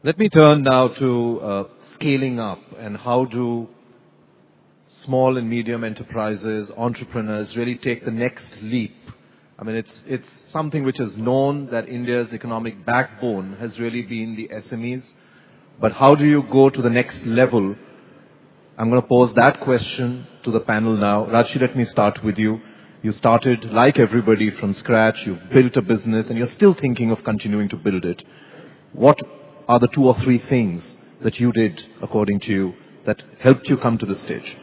Let me turn now to scaling up and how do small and medium enterprises, entrepreneurs really take the next leap. I mean, it's something which is known that India's economic backbone has really been the SMEs. But how do you go to the next level? I'm going to pose that question to the panel now. Raji, let me start with you. You started, like everybody, from scratch. You've built a business and you're still thinking of continuing to build it. What are the 2 or 3 things that you did, according to you, that helped you come to this stage?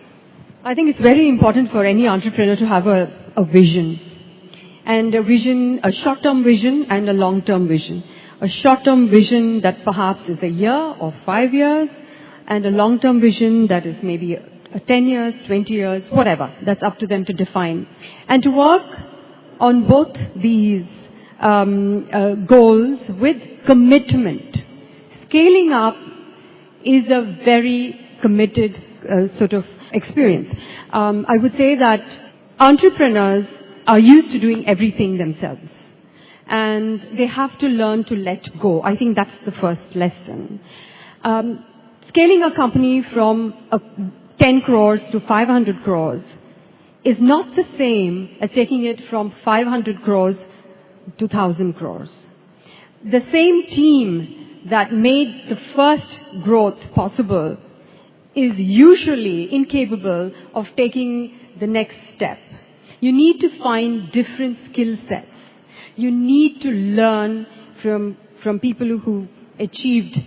I think it's very important for any entrepreneur to have a vision. And a vision, a short-term vision and a long-term vision. A short-term vision that perhaps is a year or 5 years, and a long-term vision that is maybe 10 years, 20 years, whatever. That's up to them to define. And to work on both these goals with commitment. Scaling up is a very committed sort of experience. I would say that entrepreneurs are used to doing everything themselves. And they have to learn to let go. I think that's the first lesson. Scaling a company from 10 crores to 500 crores is not the same as taking it from 500 crores to 1,000 crores. The same team that made the first growth possible is usually incapable of taking the next step. You need to find different skill sets. You need to learn from people who achieved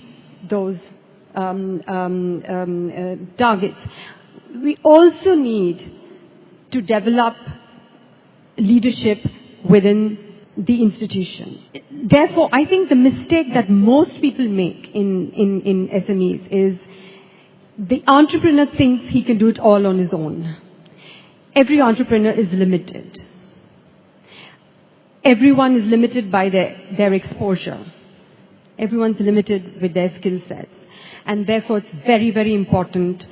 those targets. We also need to develop leadership within the institution. Therefore, I think the mistake that most people make in SMEs is the entrepreneur thinks he can do it all on his own. Every entrepreneur is limited. Everyone is limited by their exposure. Everyone's limited with their skill sets. And therefore, it's very, very important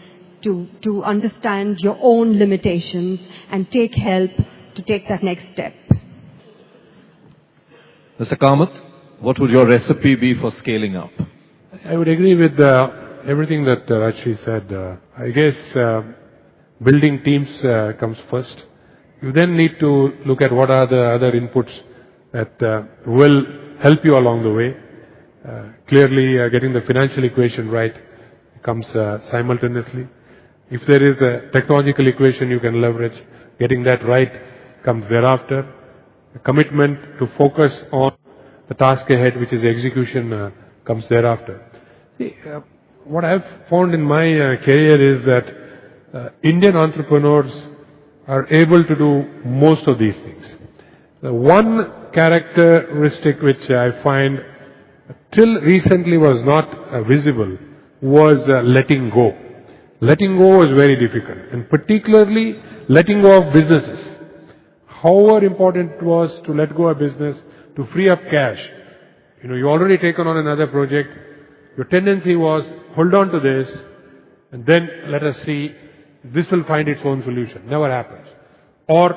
to understand your own limitations and take help to take that next step. Mr. Kamath, what would your recipe be for scaling up? I would agree with everything that Raji said. I guess building teams comes first. You then need to look at what are the other inputs that will help you along the way. Clearly, getting the financial equation right comes simultaneously. If there is a technological equation you can leverage, getting that right comes thereafter. A commitment to focus on the task ahead, which is execution, comes thereafter. See, what I've found in my career is that Indian entrepreneurs are able to do most of these things. The one characteristic which I find till recently was not visible was letting go. Letting go was very difficult, and particularly letting go of businesses. However important it was to let go of business, to free up cash. You already taken on another project. Your tendency was, hold on to this, and then let us see, this will find its own solution. Never happens. Or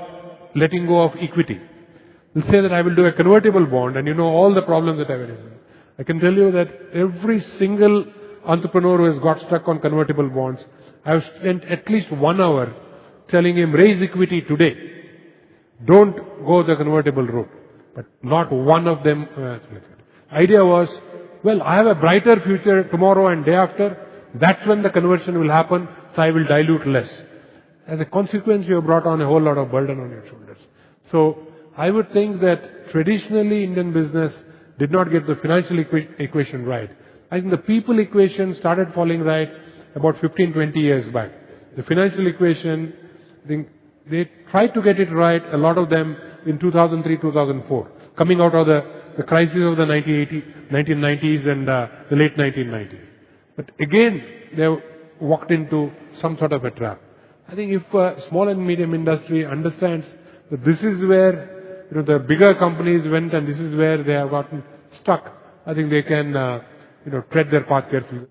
letting go of equity. We'll say that I will do a convertible bond, and you know all the problems that I've arisen. I can tell you that every single entrepreneur who has got stuck on convertible bonds, I've spent at least 1 hour telling him, raise equity today. Don't go the convertible route. But not one of them. Idea was, well, I have a brighter future tomorrow and day after. That's when the conversion will happen, so I will dilute less. As a consequence, you have brought on a whole lot of burden on your shoulders. So, I would think that traditionally Indian business did not get the financial equation right. I think the people equation started falling right about 15-20 years back. The financial equation, I think they tried to get it right, a lot of them in 2003-2004, coming out of the crisis of the 1990s and the late 1990s. But again, they walked into some sort of a trap. I think if small and medium industry understands that this is where the bigger companies went and this is where they have gotten stuck, I think they can tread their path carefully.